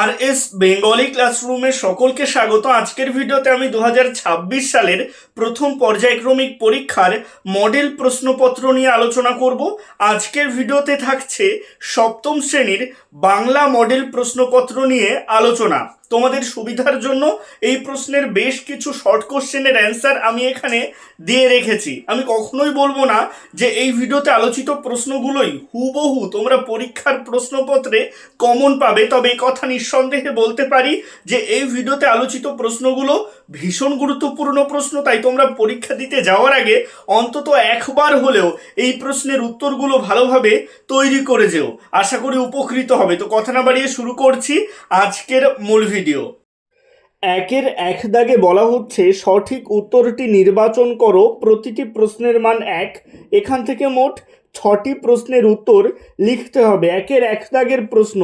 আর S Bengali ক্লাসরুমে সকলকে স্বাগত। আজকের ভিডিওতে আমি 2026 সালের প্রথম পর্যায়ক্রমিক পরীক্ষার মডেল প্রশ্নপত্র নিয়ে আলোচনা করব। আজকের ভিডিওতে থাকছে সপ্তম শ্রেণীর বাংলা মডেল প্রশ্নপত্র নিয়ে আলোচনা। তোমাদের সুবিধার জন্য এই প্রশ্নের বেশ কিছু শর্ট কোশ্চেনের অ্যান্সার আমি এখানে দিয়ে রেখেছি। আমি কখনোই বলবো না যে এই ভিডিওতে আলোচিত প্রশ্নগুলোই হুবহু তোমরা পরীক্ষার প্রশ্নপত্রে কমন পাবে, তবে এই কথা নিঃসন্দেহে বলতে পারি যে এই ভিডিওতে আলোচিত প্রশ্নগুলো ভীষণ গুরুত্বপূর্ণ প্রশ্ন। তাই তোমরা পরীক্ষা দিতে যাওয়ার আগে অন্তত একবার হলেও এই প্রশ্নের উত্তরগুলো ভালোভাবে তৈরি করে যেও। আশা করি উপকৃত হবে। তো কথা না বাড়িয়ে শুরু করছি আজকের মূল ভিডিও। একের এক দাগে বলা হচ্ছে সঠিক উত্তরটি নির্বাচন করো, প্রতিটি প্রশ্নের মান 1। এখান থেকে মোট 6টি প্রশ্নের উত্তর লিখতে হবে। একের এক দাগের প্রশ্ন,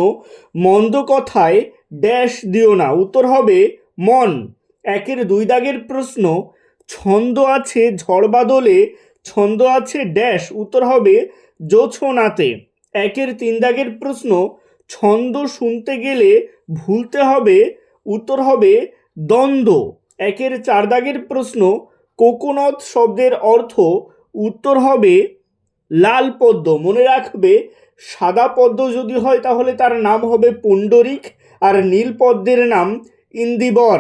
মন্দ কথায় ড্যাশ দিও না, উত্তর হবে মন। একের দুই দাগের প্রশ্ন, ছন্দ আছে ঝড় বাদলে, ছন্দ আছে ড্যাশ, উত্তর হবে জোছনাতে। একের তিন দাগের প্রশ্ন, ছন্দ শুনতে গেলে ভুলতে হবে, উত্তর হবে দ্বন্দ্ব। একের চার দাগের প্রশ্ন, কোকোনট শব্দের অর্থ, উত্তর হবে লাল পদ্ম। মনে রাখবে, সাদা পদ্ম যদি হয় তাহলে তার নাম হবে পুণ্ডরিক, আর নীল পদ্মের নাম ইন্দিবর।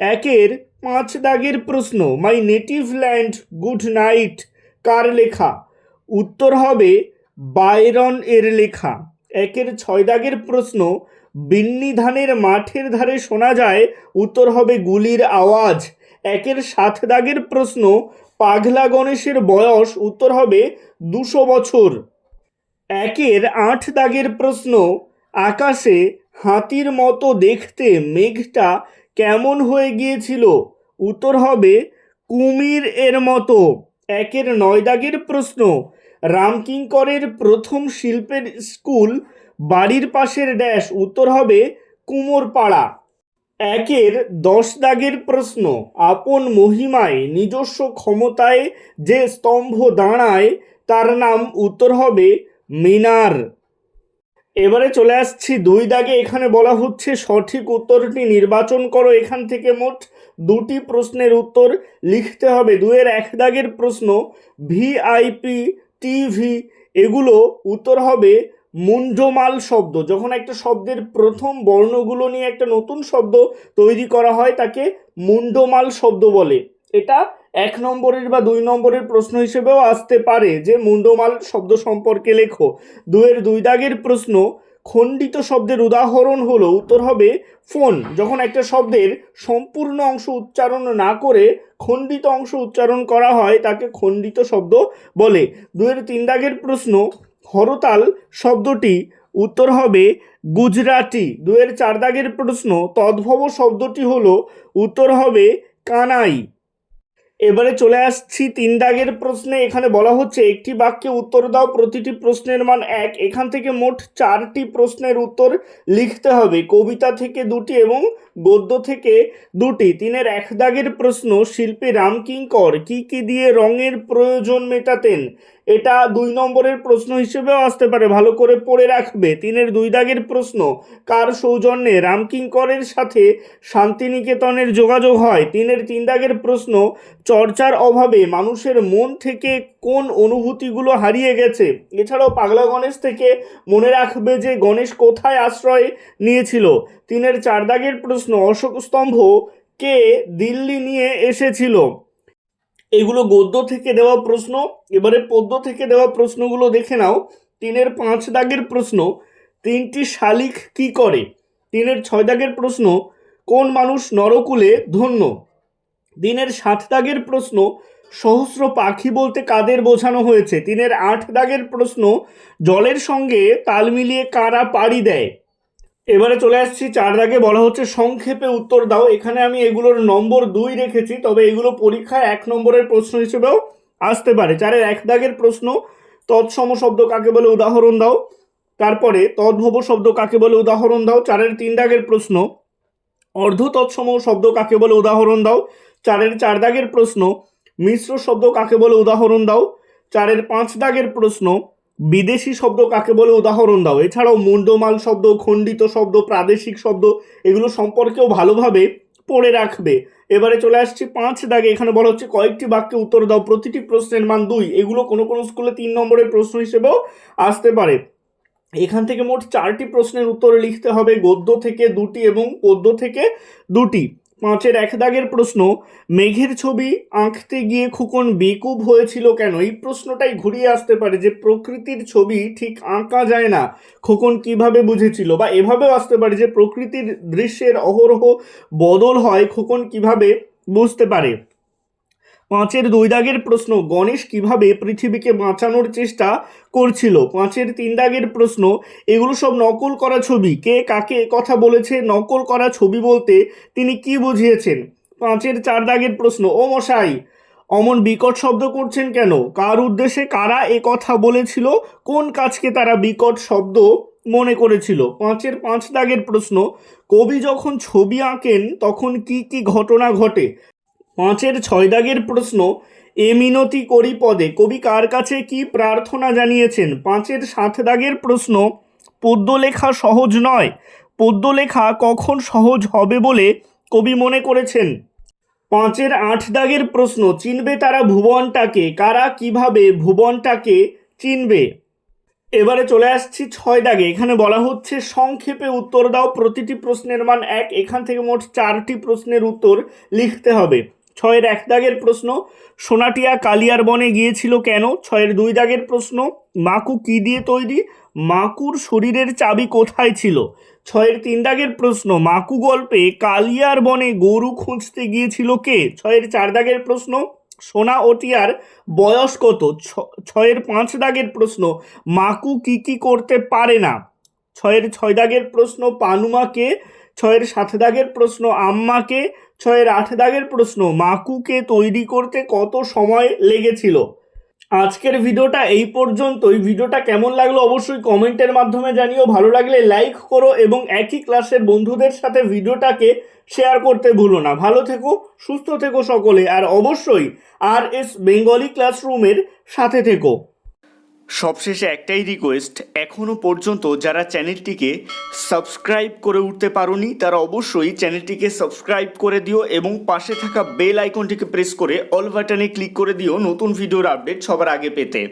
একের পাঁচ দাগের প্রশ্ন, my native land good night, কার লেখা, উত্তর হবে বাইরন এর লেখা। একের ছয় দাগের প্রশ্ন, বিন্নি ধানের মাঠের ধারে শোনা যায়, উত্তর হবে গুলির আওয়াজ। একের সাত দাগের প্রশ্ন, পাগলা গণেশের বয়স, উত্তর হবে 200 বছর। একের আট দাগের প্রশ্ন, আকাশে হাতির মতো দেখতে মেঘটা কেমন হয়ে গিয়েছিল, উত্তর হবে কুমির এর মতো। একের নয় দাগের প্রশ্ন, রামকিঙ্করের প্রথম শিল্পের স্কুল বাড়ির পাশের ড্যাশ, উত্তর হবে কুমোরপাড়া। একের 10 দাগের প্রশ্ন, আপন মহিমায় নিজস্ব ক্ষমতায় যে স্তম্ভ দাঁড়ায় তার নাম, উত্তর হবে মিনার। এবারে চলে আসছি দুই দাগে। এখানে বলা হচ্ছে সঠিক উত্তরটি নির্বাচন করো। এখান থেকে মোট 2টি প্রশ্নের উত্তর লিখতে হবে। দুইয়ের এক দাগের প্রশ্ন, ভিআইপি টিভি, এগুলো উত্তর হবে মুন্ডমাল শব্দ। যখন একটা শব্দের প্রথম বর্ণগুলো নিয়ে একটা নতুন শব্দ তৈরি করা হয় তাকে মুন্ডমাল শব্দ বলে। এটা 1 নম্বরের বা 2 নম্বরের প্রশ্ন হিসেবেও আসতে পারে যে মুন্ডমাল শব্দ সম্পর্কে লেখো। দুইয়ের দুই দাগের প্রশ্ন, খণ্ডিত শব্দের উদাহরণ হলো, উত্তর হবে ফোন। যখন একটা শব্দের সম্পূর্ণ অংশ উচ্চারণ না করে খণ্ডিত অংশ উচ্চারণ করা হয় তাকে খণ্ডিত শব্দ বলে। দুইয়ের তিন দাগের প্রশ্ন, হরতাল শব্দটি, উত্তর হবে গুজরাটি। দুইয়ের চার দাগের প্রশ্ন, তদ্ভব শব্দটি হলো, উত্তর হবে কানাই। এবারে চলে আসছি 3 দাগের প্রশ্নে। এখানে বলা হচ্ছে একটি বাক্যে উত্তর দাও, প্রতিটি প্রশ্নের মান 1। এখান থেকে মোট 4টি প্রশ্নের উত্তর লিখতে হবে। কবিতা থেকে 2টি এবং গদ্য থেকে 2টি। 3-এর 1 দাগের প্রশ্ন, শিল্পী রামকিঙ্কর কি কি দিয়ে রঙের প্রয়োজন মেটাতেন, এটা 2 নম্বরের প্রশ্ন হিসেবেও আসতে পারে, ভালো করে পড়ে রাখবে। 3-এর 2 দাগের প্রশ্ন, কার সৌজন্যে রামকিঙ্করের সাথে শান্তিনিকেতনের যোগাযোগ হয়। 3-এর 3 দাগের প্রশ্ন, চর্চার অভাবে মানুষের মন থেকে কোন অনুভূতিগুলো হারিয়ে গেছে। এছাড়াও পাগলা গণেশ থেকে মনে রাখবে যে গণেশ কোথায় আশ্রয় নিয়েছিল। 3-এর 4 দাগের প্রশ্ন, অশোক স্তম্ভ কে দিল্লি নিয়ে এসেছিল। এগুলো গদ্য থেকে দেওয়া প্রশ্ন। এবারে পদ্য থেকে দেওয়া প্রশ্নগুলো দেখে নাও। 3-এর 5 দাগের প্রশ্ন, 3টি শালিক কি করে। 3-এর 6 দাগের প্রশ্ন, কোন মানুষ নরকুলে ধন্য। 3-এর 7 দাগের প্রশ্ন, সহস্র পাখি বলতে কাদের বোঝানো হয়েছে। 3-এর 8 দাগের প্রশ্ন, জলের সঙ্গে তাল মিলিয়ে কারা পাড়ি দেয়। এবারে চলে আসছি 4 দাগে, বলা হচ্ছে সংক্ষেপে উত্তর দাও। এখানে আমি এগুলোর নম্বর 2 রেখেছি, তবে এগুলো পরীক্ষায় 1 নম্বরের প্রশ্ন হিসেবেও আসতে পারে। 4-এর 1 দাগের প্রশ্ন, তৎসম শব্দ কাকে বলে উদাহরণ দাও। তারপরে তদ্ভব শব্দ কাকে বলে উদাহরণ দাও। 4-এর 3 দাগের প্রশ্ন, অর্ধ তৎসম শব্দ কাকে বলে উদাহরণ দাও। 4-এর 4 দাগের প্রশ্ন, মিশ্র শব্দ কাকে বলে উদাহরণ দাও। 4-এর 5 দাগের প্রশ্ন, বিদেশি শব্দ কাকে বলে উদাহরণ দাও। এছাড়াও মুন্ডমাল শব্দ, খণ্ডিত শব্দ, প্রাদেশিক শব্দ এগুলো সম্পর্কেও ভালোভাবে পড়ে রাখবে। এবারে চলে আসছি 5 দাগে। এখানে বলা হচ্ছে কয়েকটি বাক্যে উত্তর দাও, প্রতিটি প্রশ্নের মান 2। এগুলো কোনো কোনো স্কুলে 3 নম্বরের প্রশ্ন হিসেবেও আসতে পারে। এখান থেকে মোট 4টি প্রশ্নের উত্তর লিখতে হবে, গদ্য থেকে 2টি এবং পদ্য থেকে 2টি। 5-এর 1 দাগের প্রশ্ন, মেঘের ছবি আঁকতে গিয়ে খোকন বেকুব হয়েছিল কেন? এই প্রশ্নটাই ঘুরিয়ে আসতে পারে যে প্রকৃতির ছবি ঠিক আঁকা যায় না, খোকন কিভাবে বুঝেছিল। বা এভাবেও আসতে পারে যে প্রকৃতির দৃশ্যের অহরহ বদল হয়, খোকন কিভাবে বুঝতে পারে। 5-এর 2 দাগের প্রশ্ন, গণেশ কিভাবে পৃথিবীকে বাঁচানোর চেষ্টা করছিল। 5-এর 3 দাগের প্রশ্ন, এগুলো সব নকল করা ছবি, কে কাকে কথা বলেছে? নকল করা ছবি বলতে তিনি কি বুঝিয়েছেন? 5-এর 4 দাগের প্রশ্ন, ও মশাই অমন বিকট শব্দ করছেন কেন? কার উদ্দেশ্যে কারা এ কথা বলেছিল? কোন কাজকে তারা বিকট শব্দ মনে করেছিল? 5-এর 5 দাগের প্রশ্ন, কবি যখন ছবি আঁকেন তখন কি কি ঘটনা ঘটে? 5-এর 6 দাগের প্রশ্ন, এ মিনতি করি পদে কবি কার কাছে কি প্রার্থনা জানিয়েছেন? 5-এর 7 দাগের প্রশ্ন, পদ্য লেখা সহজ নয়, পদ্য লেখা কখন সহজ হবে বলে কবি মনে করেছেন? 5-এর 8 দাগের প্রশ্ন, চিনবে তারা ভুবনটাকে, কারা কিভাবে ভুবনটাকে চিনবে? এবারে চলে আসছি 6 দাগে। এখানে বলা হচ্ছে সংক্ষেপে উত্তর দাও, প্রতিটি প্রশ্নের মান 1। এখান থেকে মোট 4টি প্রশ্নের উত্তর লিখতে হবে। 6-এর 1 দাগের প্রশ্ন, সোনাটিয়া কালিয়ার বনে গিয়েছিল কেন? 6-এর 2 দাগের প্রশ্ন, মাকু কি দিয়ে তৈরি? মাকুর শরীরের চাবি কোথায় ছিল? 6-এর 3 দাগের প্রশ্ন, মাকু গল্পে কালিয়ার বনে গরু খুঁজতে গিয়েছিল কে? 6-এর 4 দাগের প্রশ্ন, সোনা ও টিয়ার বয়স কত? 6-এর 5 দাগের প্রশ্ন, মাকু কি কি করতে পারে না? 6-এর 6 দাগের প্রশ্ন, পানুমাকে? 6-এর 7 দাগের প্রশ্ন, আম্মাকে? 6-এর 8 দাগের প্রশ্ন, মাকুকে তৈরি করতে কত সময় লেগেছিল? আজকের ভিডিওটা এই পর্যন্তই। ভিডিওটা কেমন লাগলো অবশ্যই কমেন্টের মাধ্যমে জানিও। ভালো লাগলে লাইক করো এবং একই ক্লাসের বন্ধুদের সাথে ভিডিওটাকে শেয়ার করতে ভুলো না। ভালো থেকো, সুস্থ থেকো সকলে, আর অবশ্যই RS বেঙ্গলি ক্লাসরুমের সাথে থেকো। সবশেষে একটাই রিকোয়েস্ট, এখনও পর্যন্ত যারা চ্যানেলটিকে সাবস্ক্রাইব করে উঠতে পারোনি তারা অবশ্যই চ্যানেলটিকে সাবস্ক্রাইব করে দিও এবং পাশে থাকা বেল আইকনটিকে প্রেস করে অল বাটনে ক্লিক করে দিও নতুন ভিডিওর আপডেট সবার আগে পেতে।